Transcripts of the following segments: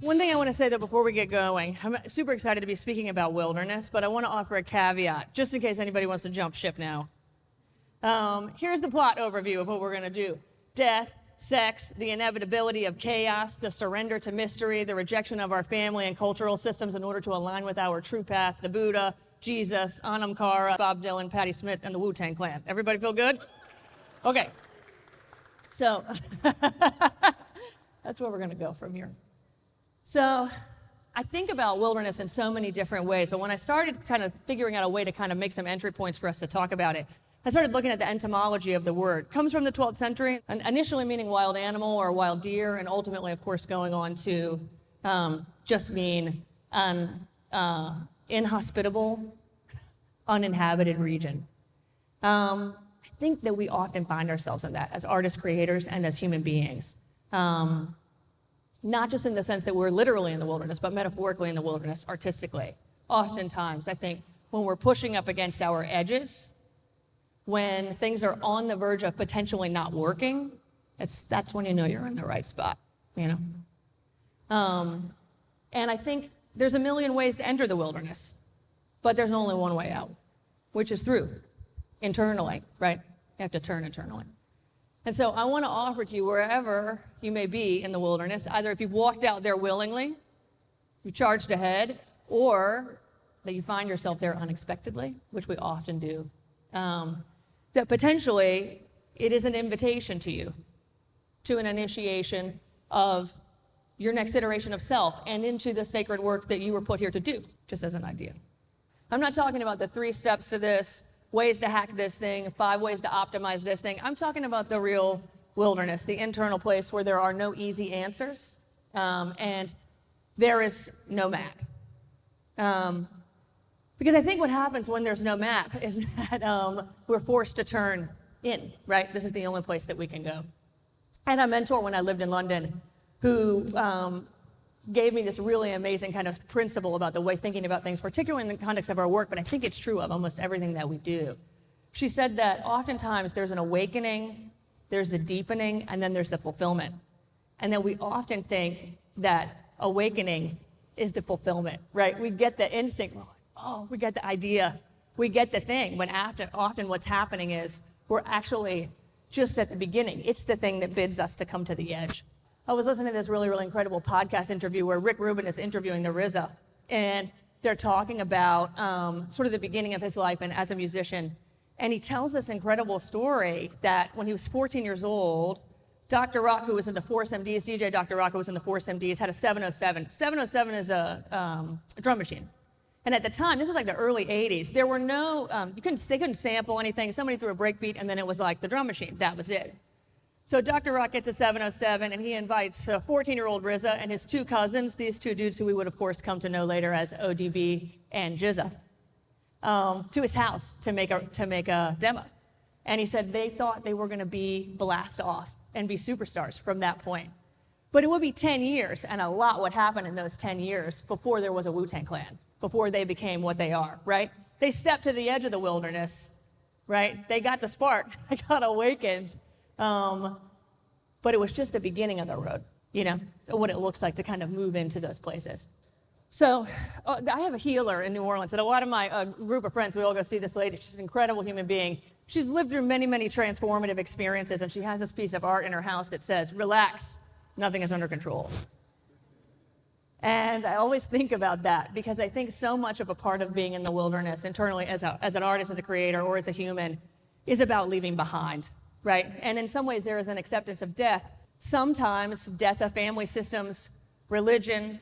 One thing I want to say, though, before we get going, I'm super excited to be speaking about wilderness, but I want to offer a caveat, just in case anybody wants to jump ship now. Here's the plot overview of what we're going to do. Death, sex, the inevitability of chaos, the surrender to mystery, the rejection of our family and cultural systems in order to align with our true path, the Buddha, Jesus, Anam Cara, Bob Dylan, Patti Smith, and the Wu-Tang Clan. Everybody feel good? Okay. So that's where we're going to go from here. So I think about wilderness in so many different ways, but when I started kind of figuring out a way to kind of make some entry points for us to talk about it, I started looking at the etymology of the word. It comes from the 12th century, initially meaning wild animal or wild deer, and ultimately, of course, going on to just mean inhospitable, uninhabited region. I think that we often find ourselves in that as artists, creators, and as human beings. Not just in the sense that we're literally in the wilderness, but metaphorically in the wilderness, artistically. Oftentimes, I think when we're pushing up against our edges, when things are on the verge of potentially not working, that's when you know you're in the right spot, you know? And I think there's a million ways to enter the wilderness, but there's only one way out, which is through, internally, right? You have to turn internally. And so I want to offer to you, wherever you may be in the wilderness, either if you've walked out there willingly, you charged ahead, or that you find yourself there unexpectedly, which we often do, that potentially it is an invitation to you, to an initiation of your next iteration of self and into the sacred work that you were put here to do, just as an idea. I'm not talking about the 3 steps to this, ways to hack this thing, 5 ways to optimize this thing. I'm talking about the real wilderness, the internal place where there are no easy answers, and there is no map. Because I think what happens when there's no map is that we're forced to turn in, right? This is the only place that we can go. I had a mentor when I lived in London who gave me this really amazing kind of principle about the way thinking about things, particularly in the context of our work, but I think it's true of almost everything that we do. She said that oftentimes there's an awakening, there's the deepening, and then there's the fulfillment. And then we often think that awakening is the fulfillment, right? We get the instinct, oh, we get the idea, we get the thing, when often what's happening is we're actually just at the beginning. It's the thing that bids us to come to the edge. I was listening to this really, really incredible podcast interview where Rick Rubin is interviewing the RZA, and they're talking about sort of the beginning of his life and as a musician. And he tells this incredible story that when he was 14 years old, Dr. Rock, who was in the Force MDs, DJ Dr. Rock, who was in the Force MDs, had a 707. 707 is a drum machine. And at the time, this is like the early 80s, there were no, they couldn't sample anything. Somebody threw a breakbeat, and then it was like the drum machine. That was it. So Dr. Rock gets a 707, and he invites a 14-year-old RZA and his 2 cousins, these 2 dudes who we would, of course, come to know later as ODB and Jizza, to his house to make a demo. And he said they thought they were going to be blast off and be superstars from that point. But it would be 10 years, and a lot would happen in those 10 years before there was a Wu-Tang Clan, before they became what they are, right? They stepped to the edge of the wilderness, right? They got the spark, they got awakened, but it was just the beginning of the road, you know, what it looks like to kind of move into those places. So I have a healer in New Orleans, and a lot of my group of friends, we all go see this lady. She's an incredible human being. She's lived through many, many transformative experiences, and she has this piece of art in her house that says, "Relax, nothing is under control." And I always think about that because I think so much of a part of being in the wilderness internally as an artist, as a creator, or as a human is about leaving behind, right? And in some ways there is an acceptance of death. Sometimes death of family systems, religion,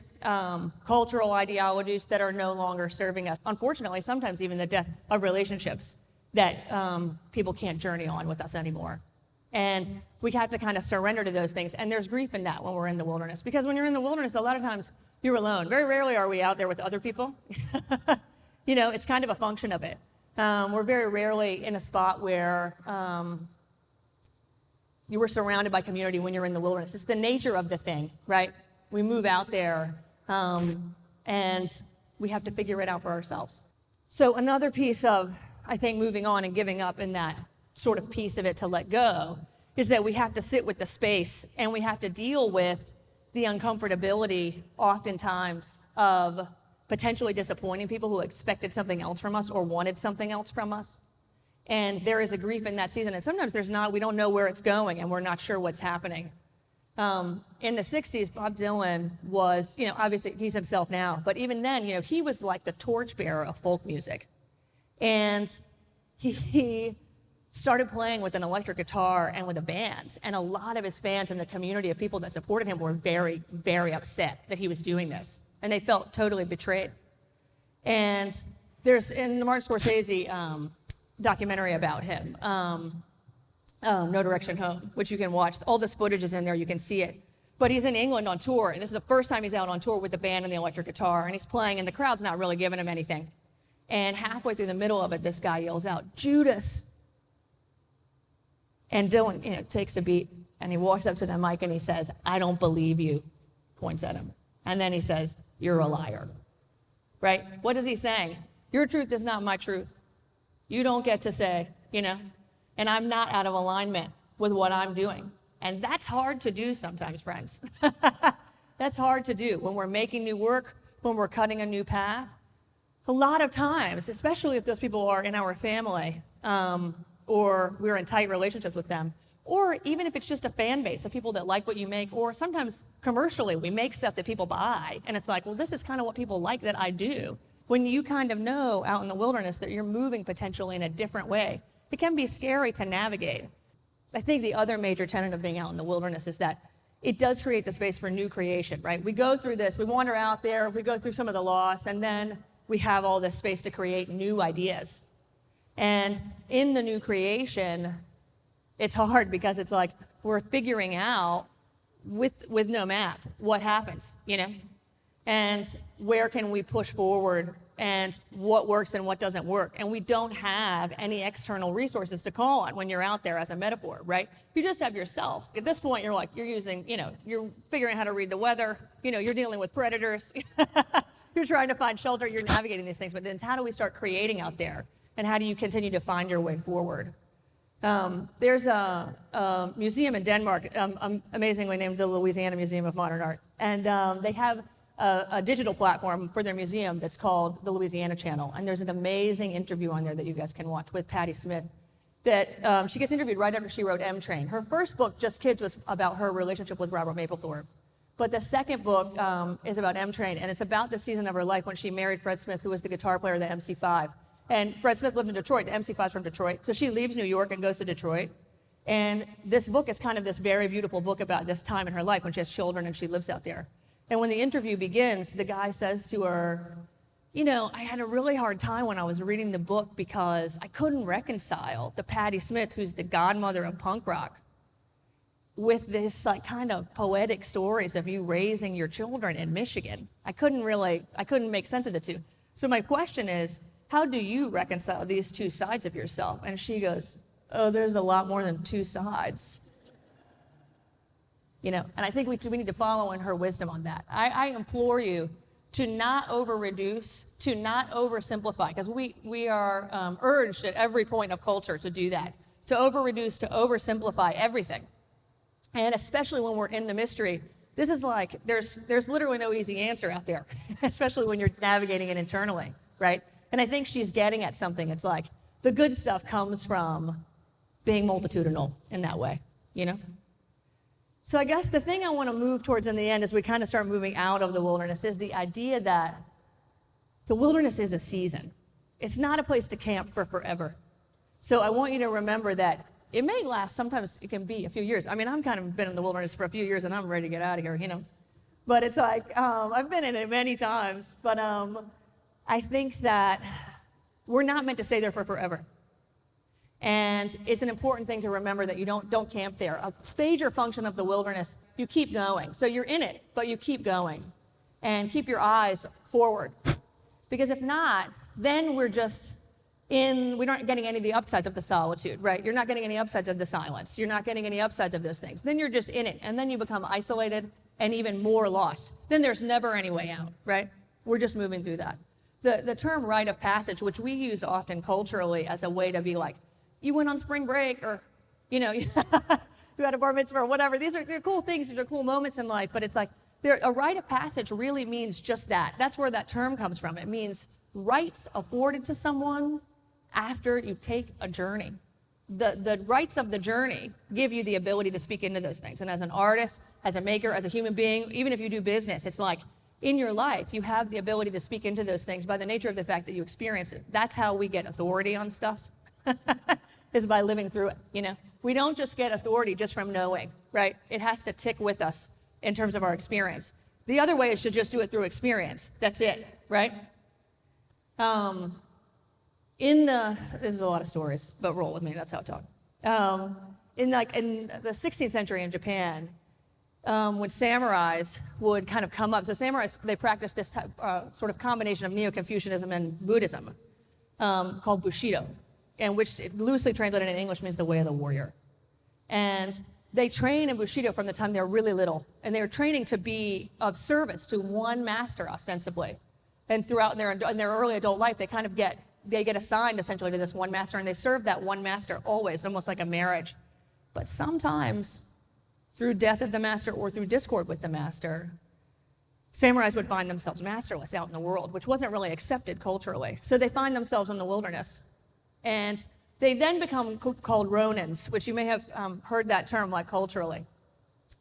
cultural ideologies that are no longer serving us. Unfortunately, sometimes even the death of relationships that people can't journey on with us anymore. And we have to kind of surrender to those things. And there's grief in that when we're in the wilderness. Because when you're in the wilderness, a lot of times you're alone. Very rarely are we out there with other people. You know, it's kind of a function of it. We're very rarely in a spot where you were surrounded by community when you're in the wilderness. It's the nature of the thing, right? We move out there and we have to figure it out for ourselves. So another piece of, I think, moving on and giving up in that sort of piece of it to let go is that we have to sit with the space and we have to deal with the uncomfortability oftentimes of potentially disappointing people who expected something else from us or wanted something else from us. And there is a grief in that season. And sometimes there's not, we don't know where it's going and we're not sure what's happening. In the 60s, Bob Dylan was, obviously he's himself now, but even then, he was like the torchbearer of folk music. And he started playing with an electric guitar and with a band. And a lot of his fans and the community of people that supported him were very, very upset that he was doing this. And they felt totally betrayed. And there's, in the Martin Scorsese documentary about him, No Direction Home, which you can watch. All this footage is in there, you can see it. But he's in England on tour, and this is the first time he's out on tour with the band and the electric guitar, and he's playing, and the crowd's not really giving him anything. And halfway through the middle of it, this guy yells out, "Judas!" And Dylan, takes a beat, and he walks up to the mic and he says, "I don't believe you," points at him. And then he says, "You're a liar." Right? What is he saying? Your truth is not my truth. You don't get to say, and I'm not out of alignment with what I'm doing. And that's hard to do sometimes, friends. That's hard to do when we're making new work, when we're cutting a new path. A lot of times, especially if those people are in our family, or we're in tight relationships with them, or even if it's just a fan base of people that like what you make, or sometimes commercially we make stuff that people buy, and it's like, well, this is kind of what people like that I do. When you kind of know out in the wilderness that you're moving potentially in a different way, it can be scary to navigate. I think the other major tenet of being out in the wilderness is that it does create the space for new creation, right? We go through this, we wander out there, we go through some of the loss, and then we have all this space to create new ideas. And in the new creation, it's hard because it's like we're figuring out with no map what happens, and where can we push forward and what works and what doesn't work. And we don't have any external resources to call on when you're out there as a metaphor, right? You just have yourself. At this point, you're using, you're figuring out how to read the weather, you're dealing with predators, you're trying to find shelter, you're navigating these things, but then how do we start creating out there? And how do you continue to find your way forward? There's a museum in Denmark, amazingly named the Louisiana Museum of Modern Art. And they have a digital platform for their museum that's called the Louisiana Channel. And there's an amazing interview on there that you guys can watch with Patti Smith that she gets interviewed right after she wrote M Train. Her first book, Just Kids, was about her relationship with Robert Mapplethorpe. But the second book is about M Train, and it's about the season of her life when she married Fred Smith, who was the guitar player of the MC5. And Fred Smith lived in Detroit. The MC5's from Detroit. So she leaves New York and goes to Detroit. And this book is kind of this very beautiful book about this time in her life when she has children and she lives out there. And when the interview begins, the guy says to her, I had a really hard time when I was reading the book because I couldn't reconcile the Patti Smith, who's the godmother of punk rock, with this kind of poetic stories of you raising your children in Michigan. I couldn't make sense of the two. So my question is, how do you reconcile these two sides of yourself? And she goes, oh, there's a lot more than two sides. And I think we need to follow in her wisdom on that. I implore you to not over-reduce, to not oversimplify, because we are urged at every point of culture to do that, to over-reduce, to oversimplify everything. And especially when we're in the mystery, this is like, there's literally no easy answer out there, especially when you're navigating it internally, right? And I think she's getting at something. It's like the good stuff comes from being multitudinal in that way, So I guess the thing I want to move towards in the end as we kind of start moving out of the wilderness is the idea that the wilderness is a season. It's not a place to camp for forever. So I want you to remember that it may last, sometimes it can be a few years. I mean, I'm kind of been in the wilderness for a few years and I'm ready to get out of here, But it's like, I've been in it many times, but I think that we're not meant to stay there for forever. And it's an important thing to remember that you don't camp there. A major function of the wilderness, you keep going. So you're in it, but you keep going. And keep your eyes forward. Because if not, then we're not getting any of the upsides of the solitude, right? You're not getting any upsides of the silence. You're not getting any upsides of those things. Then you're just in it. And then you become isolated and even more lost. Then there's never any way out, right? We're just moving through that. The term rite of passage, which we use often culturally as a way to be like, you went on spring break, or, you had a bar mitzvah or whatever. They're cool things. These are cool moments in life. But it's like a rite of passage really means just that. That's where that term comes from. It means rights afforded to someone after you take a journey. The rights of the journey give you the ability to speak into those things. And as an artist, as a maker, as a human being, even if you do business, it's like in your life, you have the ability to speak into those things by the nature of the fact that you experience it. That's how we get authority on stuff, is by living through it, you know? We don't just get authority just from knowing, right? It has to tick with us in terms of our experience. The other way is to just do it through experience. That's it, right? This is a lot of stories, but roll with me, that's how I talk. In the 16th century in Japan, when samurais would kind of come up, so samurais, they practiced this type, sort of combination of Neo-Confucianism and Buddhism called Bushido, and which loosely translated in English means the way of the warrior. And they train in Bushido from the time they're really little, and they're training to be of service to one master ostensibly. And throughout in their early adult life, they get assigned essentially to this one master, and they serve that one master always, almost like a marriage. But sometimes, through death of the master or through discord with the master, samurais would find themselves masterless out in the world, which wasn't really accepted culturally. So they find themselves in the wilderness. And they then become called ronins, which you may have heard that term like culturally.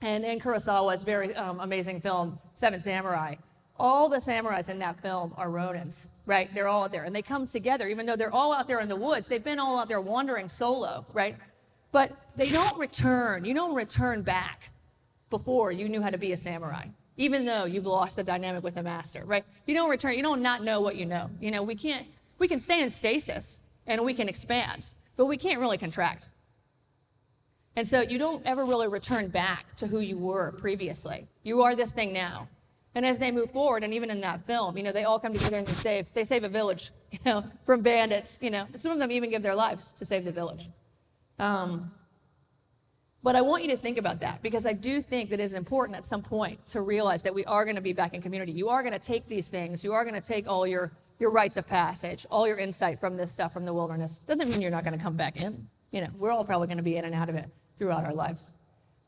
And in Kurosawa's very amazing film, Seven Samurai, all the samurais in that film are ronins, right? They're all out there, and they come together, even though they're all out there in the woods. They've been all out there wandering solo, right? But they don't return. You don't return back before you knew how to be a samurai, even though you've lost the dynamic with the master, right? You don't return. You don't not know what you know. You know, we can stay in stasis and we can expand, but we can't really contract. And so you don't ever really return back to who you were previously. You are this thing now. And as they move forward, and even in that film, you know, they all come together and they save a village, you know, from bandits, you know, and some of them even give their lives to save the village. But I want you to think about that, because I do think that it is important at some point to realize that we are going to be back in community. You are going to take these things. You are going to take all your rites of passage, all your insight from this stuff from the wilderness. Doesn't mean you're not going to come back in. You know, we're all probably going to be in and out of it throughout our lives.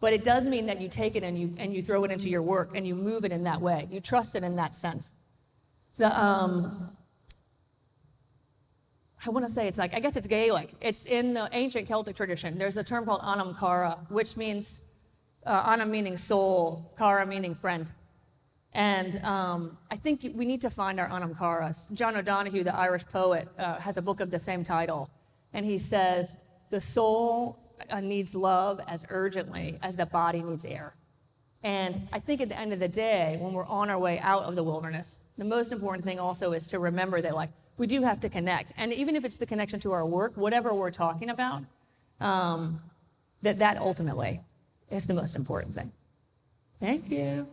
But it does mean that you take it and you throw it into your work and you move it in that way. You trust it in that sense. I want to say it's like, I guess it's Gaelic. It's in the ancient Celtic tradition. There's a term called anam cara, which means, anam meaning soul, cara meaning friend. And I think we need to find our anam caras. John O'Donohue, the Irish poet, has a book of the same title. And he says, the soul needs love as urgently as the body needs air. And I think at the end of the day, when we're on our way out of the wilderness, the most important thing also is to remember that, like, we do have to connect. And even if it's the connection to our work, whatever we're talking about, that ultimately is the most important thing. Thank you.